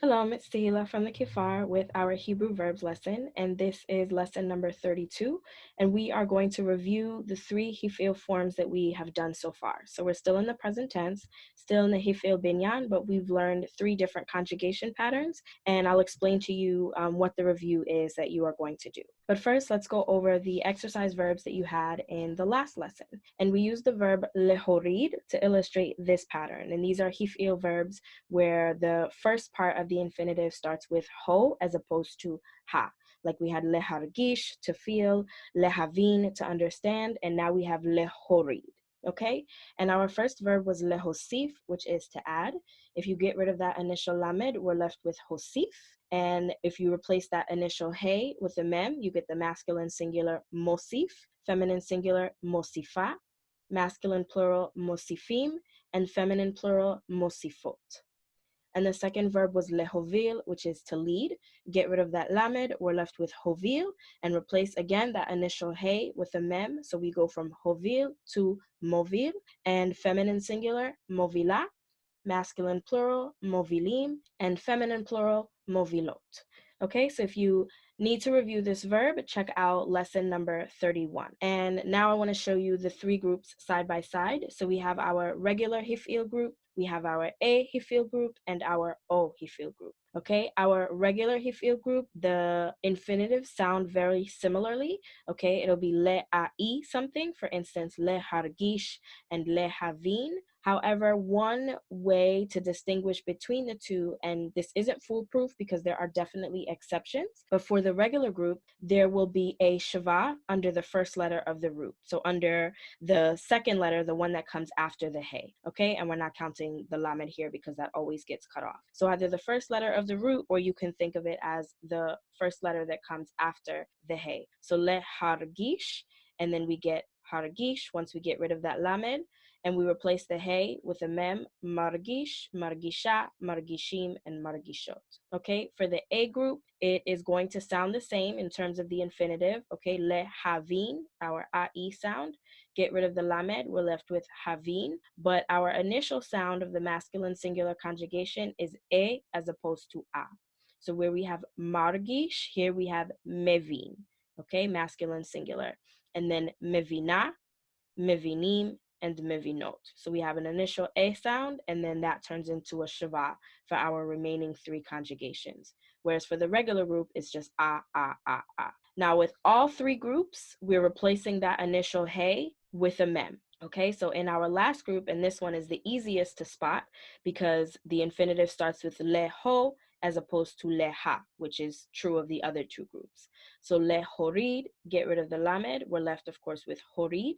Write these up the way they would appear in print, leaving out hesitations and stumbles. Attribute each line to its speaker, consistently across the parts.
Speaker 1: Shalom, it's Tehila from the Kifar with our Hebrew verbs lesson, and this is lesson number 32, and we are going to review the three Hifil forms that we have done so far. So we're still in the present tense, still in the Hifil binyan, but we've learned three different conjugation patterns, and I'll explain to you what the review is that you are going to do. But first, let's go over the exercise verbs that you had in the last lesson, and we used the verb lehorid to illustrate this pattern, and these are Hifil verbs where the first part of the infinitive starts with ho as opposed to ha. Like we had lehargish, to feel, lehavin, to understand, and now we have lehorid. Okay, and our first verb was lehosif, which is to add. If you get rid of that initial lamed, we're left with hosif. And if you replace that initial hey with a mem, you get the masculine singular mosif, feminine singular mosifa, masculine plural mosifim, and feminine plural mosifot. And the second verb was lehovil, which is to lead. Get rid of that lamed, we're left with hovil, and replace again that initial hey with a mem. So we go from hovil to movil, and feminine singular, movila, masculine plural, movilim, and feminine plural, movilot. Okay, so if you need to review this verb, check out lesson number 31. And now I want to show you the three groups side by side. So we have our regular Hifil group, we have our A Hifil group, and our O Hifil group. Okay, our regular Hifil group, the infinitives sound very similarly. Okay, it'll be le-a-i something, for instance, le-hargish and le-havin. However, one way to distinguish between the two, and this isn't foolproof because there are definitely exceptions, but for the regular group, there will be a shava under the first letter of the root. So under the second letter, the one that comes after the hey, okay? And we're not counting the lamed here because that always gets cut off. So either the first letter of the root, or you can think of it as the first letter that comes after the hey. So le hargish, and then we get hargish once we get rid of that lamed, and we replace the hey with a mem, margish, margisha, margishim, and margishot. Okay, for the A group, it is going to sound the same in terms of the infinitive. Okay, le havin, our ai sound. Get rid of the lamed, we're left with havin, but our initial sound of the masculine singular conjugation is e as opposed to a. So where we have margish, here we have mevin, okay, masculine singular. And then mevina, mevinim, and mevinot. So we have an initial A sound, and then that turns into a shava for our remaining three conjugations. Whereas for the regular group, it's just a, a, a, a. Now with all three groups, we're replacing that initial hey with a mem. Okay, so in our last group, and this one is the easiest to spot because the infinitive starts with leho as opposed to leha, which is true of the other two groups. So lehorid, get rid of the lamed, we're left of course with horid,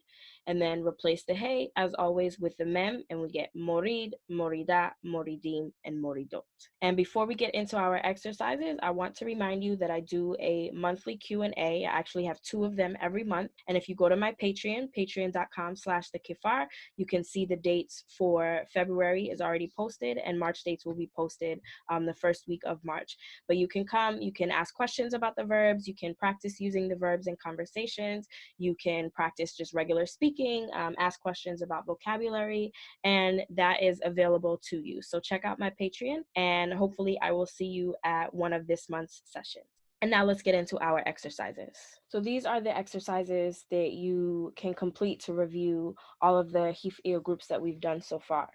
Speaker 1: and then replace the hey as always with the mem, and we get morid, morida, moridim, and moridot. And before we get into our exercises, I want to remind you that I do a monthly Q&A. I actually have two of them every month, and if you go to my Patreon, patreon.com/thekifar, you can see the dates for February is already posted, and March dates will be posted the first week of March. But you can come, you can ask questions about the verbs, you can practice using the verbs in conversations, you can practice just regular speaking, ask questions about vocabulary, and that is available to you. So check out my Patreon, and hopefully I will see you at one of this month's sessions. And now let's get into our exercises. So these are the exercises that you can complete to review all of the Hifil groups that we've done so far.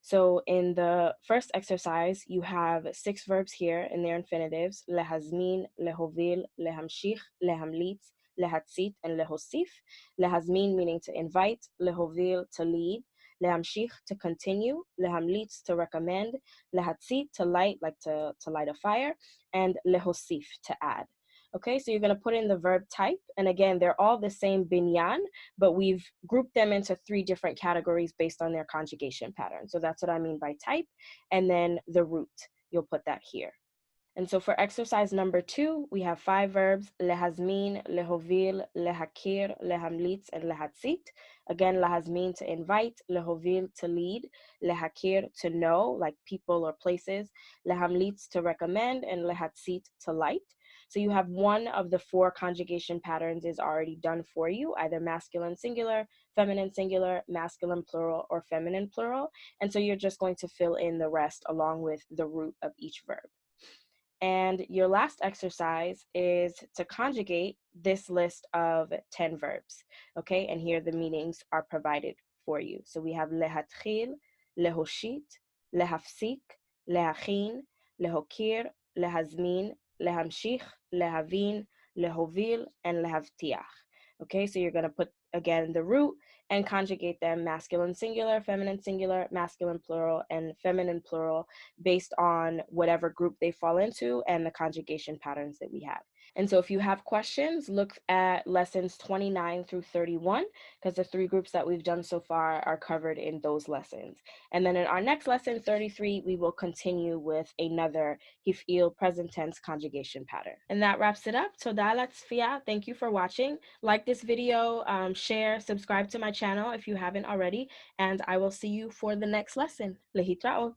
Speaker 1: So in the first exercise, you have 6 verbs here in their infinitives: lehazmin, lehovil, lehamshich, lehamlitz, lehatzit, and lehosif. Lehazmin meaning to invite, lehovil to lead, lehamshich to continue, lehamlitz to recommend, lehatzit to light, like to light a fire, and lehosif to add. Okay, so you're going to put in the verb type, and again, they're all the same binyan, but we've grouped them into 3 different categories based on their conjugation pattern. So that's what I mean by type, and then the root, you'll put that here. And so for exercise number 2, we have 5 verbs: lehazmin, lehovil, lehakir, lehamlitz, and lehatzit. Again, lehazmin to invite, lehovil to lead, lehakir to know, like people or places, lehamlitz to recommend, and lehatzit to light. So you have one of the 4 conjugation patterns is already done for you, either masculine singular, feminine singular, masculine plural, or feminine plural. And so you're just going to fill in the rest along with the root of each verb. And your last exercise is to conjugate this list of 10 verbs, okay? And here the meanings are provided for you. So we have lehatchil, lehoshit, lehafsik, lehachin, lehokir, lehazmin, lehamshich, lehavin, lehovil, and lehavtiach. Okay, so you're going to put again the root and conjugate them masculine singular, masculine plural, and feminine plural based on whatever group they fall into and the conjugation patterns that we have. And so if you have questions, look at lessons 29 through 31, because the 3 groups that we've done so far are covered in those lessons. And then in our next lesson, 33, we will continue with another Hifil present tense conjugation pattern. And that wraps it up. Toda latzfia. Thank you for watching. Like this video, share, subscribe to my channel if you haven't already, and I will see you for the next lesson. Lehitraot.